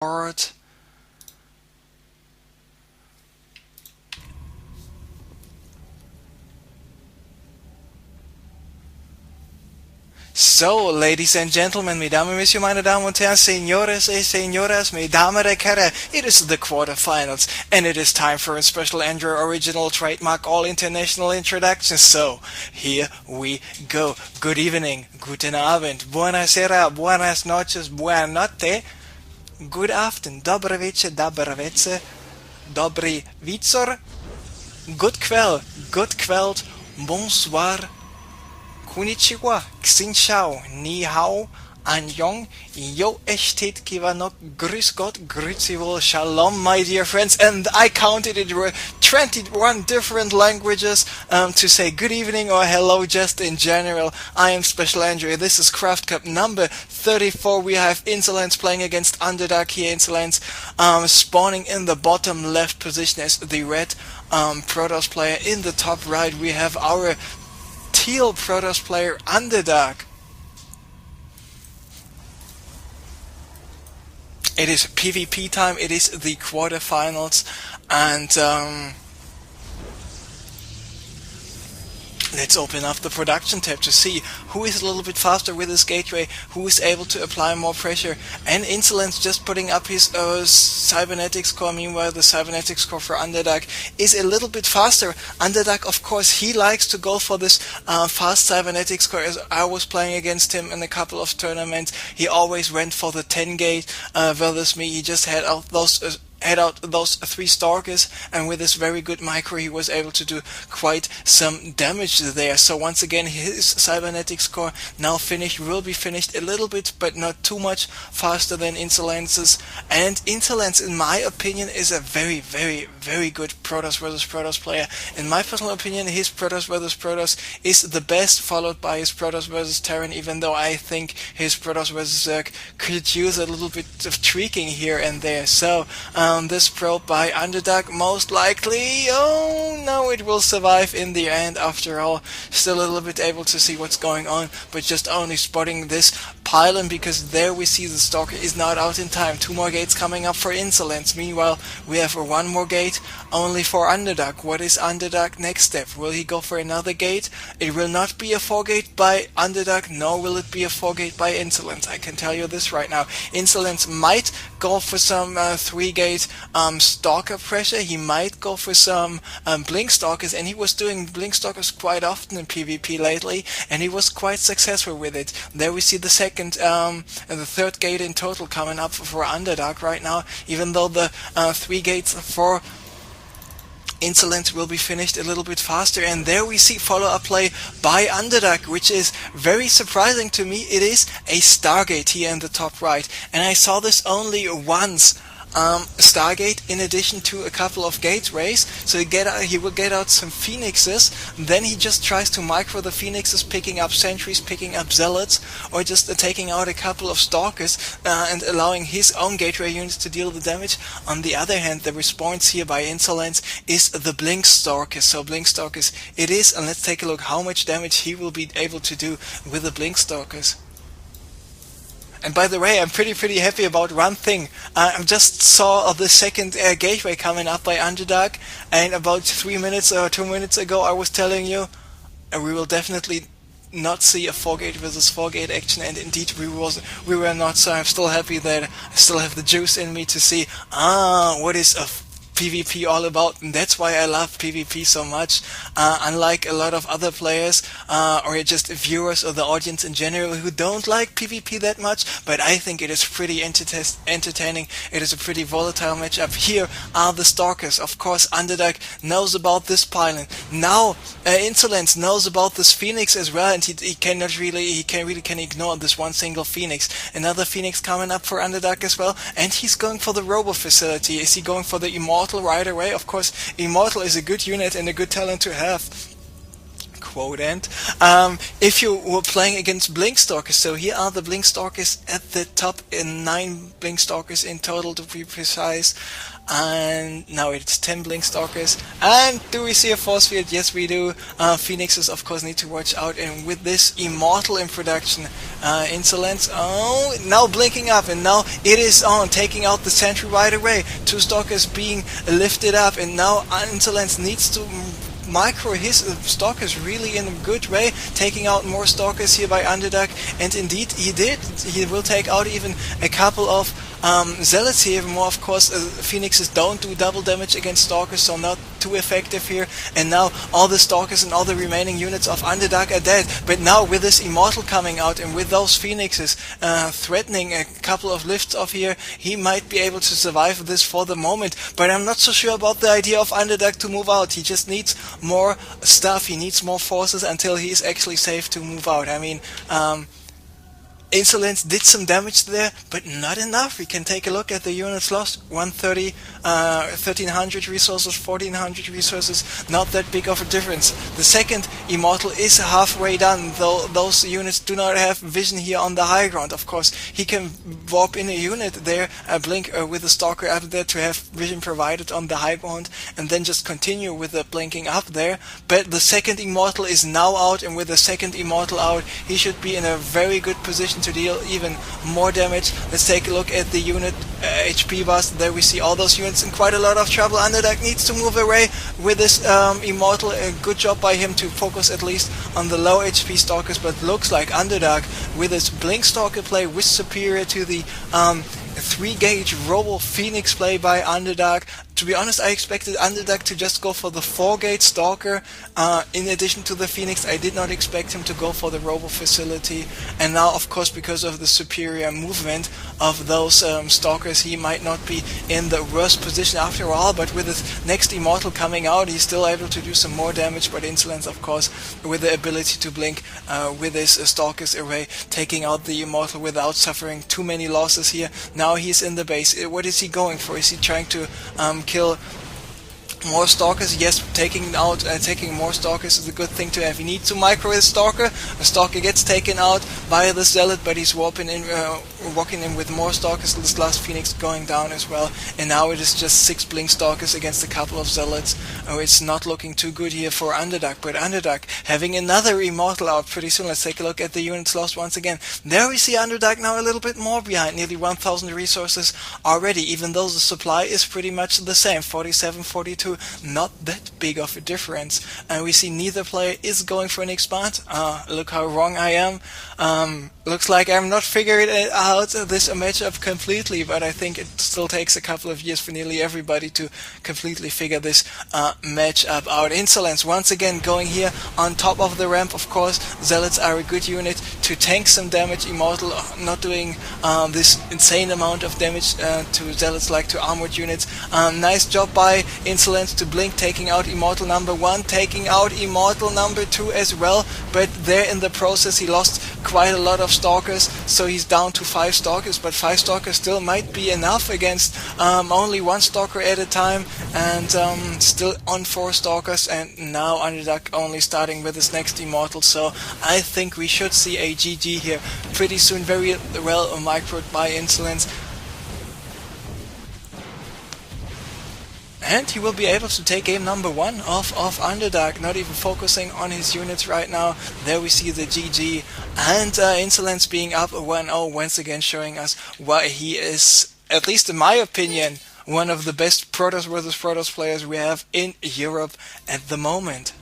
board. So, ladies and gentlemen, mesdames et messieurs, meine Damen und Herren, señores y señoras, mesdames et cara, it is the quarterfinals, and it is time for a special Andrew original trademark all international introduction. So, here we go. Good evening, guten Abend, buonasera, buenas noches, buona notte, good afternoon, dobre večer, dobry wieczór, good kveld, bonsoir, Konnichiwa, Xin Shao, Ni Hao, Annyeong, Yo Eshtet Kivanok, Grüß Gott, Grüezi wohl, Shalom, my dear friends, and I counted it 21 different languages to say good evening or hello just in general. I am Special Andrew, this is CraftCup number 34. We have Insolence playing against Underdark here. Insolence spawning in the bottom left position as the red Protoss player. In the top right we have our teal Protoss player Underdark. It is PvP time, it is the quarterfinals, and let's open up the production tab to see who is a little bit faster with his gateway, who is able to apply more pressure. And Insolence just putting up his cybernetics core. Meanwhile, the cybernetics core for Underdark is a little bit faster. Underdark, of course, he likes to go for this fast cybernetics core. As I was playing against him in a couple of tournaments, he always went for the 10 gate. Versus me, he just had out those 3 stalkers, and with this very good micro he was able to do quite some damage there. So once again, his cybernetics core now will be finished a little bit, but not too much faster than Insolence's. And Insolence, in my opinion, is a very, very, very good Protoss versus Protoss player. In my personal opinion, his Protoss versus Protoss is the best, followed by his Protoss versus Terran, even though I think his Protoss versus Zerg could use a little bit of tweaking here and there. So this probe by Underdark most likely, oh no, it will survive in the end after all. Still a little bit able to see what's going on, but just only spotting this pylon, because there we see the Stalker is not out in time. 2 more gates coming up for Insolence. Meanwhile, we have 1 more gate only for Underdark. What is Underdark next step? Will he go for another gate? It will not be a 4 gate by Underdark, nor will it be a 4 gate by Insolence. I can tell you this right now. Insolence might go for some 3 gate stalker pressure. He might go for some blink stalkers, and he was doing blink stalkers quite often in PvP lately, and he was quite successful with it. There we see the second and the 3rd gate in total coming up for Underdark right now, even though the 3 gates for Insolence will be finished a little bit faster. And there we see follow-up play by Underdark, which is very surprising to me. It is a Stargate here in the top right, and I saw this only once. Stargate in addition to a couple of gateways, so he will get out some phoenixes, then he just tries to micro the phoenixes, picking up sentries, picking up zealots, or just taking out a couple of stalkers and allowing his own gateway units to deal the damage. On the other hand, the response here by Insolence is the blink stalkers. So blink stalkers it is, and let's take a look how much damage he will be able to do with the blink stalkers. And by the way, I'm pretty happy about one thing. I just saw the second gateway coming up by Underdark, and about 3 minutes or 2 minutes ago I was telling you we will definitely not see a 4 gate versus 4 gate action, and indeed we were not. So I'm still happy that I still have the juice in me to see what is a PvP all about, and that's why I love PvP so much. Unlike a lot of other players or just viewers or the audience in general who don't like PvP that much, but I think it is pretty entertaining. It is a pretty volatile matchup. Here are the Stalkers. Of course, Underdark knows about this pylon. Now Insolence knows about this Phoenix as well, and he can ignore this one single Phoenix. Another Phoenix coming up for Underdark as well, and he's going for the Robo facility. Is he going for the Immortal right away? Of course, Immortal is a good unit and a good talent to have. quote end. If you were playing against Blinkstalkers, so here are the Blinkstalkers at the top, in 9 Blinkstalkers in total to be precise. And now it's 10 Blinkstalkers. And do we see a force field? Yes, we do. Phoenixes, of course, need to watch out. And with this Immortal in production, Insolence, oh, now blinking up, and now it is on, taking out the sentry right away. 2 Stalkers being lifted up, and now Insolence needs to micro his Stalkers really in a good way, taking out more Stalkers here by Underdark, and indeed he did. He will take out even a couple of Zealots here. More, of course, Phoenixes don't do double damage against Stalkers, so not too effective here. And now all the Stalkers and all the remaining units of Underdark are dead. But now with this Immortal coming out, and with those Phoenixes threatening a couple of lifts off here, he might be able to survive this for the moment. But I'm not so sure about the idea of Underdark to move out. He just needs more stuff, he needs more forces until he is actually safe to move out. I mean, Insolence did some damage there, but not enough. We can take a look at the units lost. 130, 1300 resources, 1400 resources, not that big of a difference. The second Immortal is halfway done, though those units do not have vision here on the high ground. Of course, he can warp in a unit there, blink with a Stalker up there to have vision provided on the high ground, and then just continue with the blinking up there. But the second Immortal is now out, and with the second Immortal out, he should be in a very good position to deal even more damage. Let's take a look at the unit HP bars. There we see all those units in quite a lot of trouble. Underdark needs to move away with this Immortal. A good job by him to focus at least on the low HP Stalkers, but looks like Underdark with his Blink Stalker play was superior to the 3-gauge Robo Phoenix play by Underdark. To be honest, I expected Underdark to just go for the 4-gauge Stalker in addition to the Phoenix. I did not expect him to go for the Robo Facility, and now of course because of the superior movement of those Stalkers, he might not be in the worst position after all. But with his next Immortal coming out, he's still able to do some more damage. But Insolence, of course, with the ability to blink with his Stalkers array, taking out the Immortal without suffering too many losses here. Now he's in the base. What is he going for? Is he trying to kill more Stalkers? Yes, taking more Stalkers is a good thing to have. He needs to micro his Stalker. A Stalker gets taken out by the Zealot, but he's walking in with more Stalkers. This last Phoenix going down as well, and now it is just 6 Blink Stalkers against a couple of Zealots. Oh, it's not looking too good here for Underdark, but Underdark having another Immortal out pretty soon. Let's take a look at the units lost once again. There we see Underdark now a little bit more behind, nearly 1000 resources already, even though the supply is pretty much the same, 47, 42. Not that big of a difference. And we see neither player is going for an expand. Look how wrong I am. Looks like I'm not figuring out this matchup completely, but I think it still takes a couple of years for nearly everybody to completely figure this matchup out. Insolence once again going here on top of the ramp. Of course, Zealots are a good unit to tank some damage. Immortal not doing this insane amount of damage to Zealots like to armored units. Nice job by Insolence to blink, taking out Immortal number 1, taking out Immortal number 2 as well, but there in the process he lost quite a lot of Stalkers, so he's down to 5 Stalkers, but 5 Stalkers still might be enough against only 1 Stalker at a time, and still on 4 Stalkers, and now Underdark only starting with his next Immortal, so I think we should see a GG here pretty soon. Very well microed by Insolence. And he will be able to take game number 1 off Underdark, not even focusing on his units right now. There we see the GG, and Insolence being up 1-0, once again showing us why he is, at least in my opinion, one of the best Protoss vs Protoss players we have in Europe at the moment.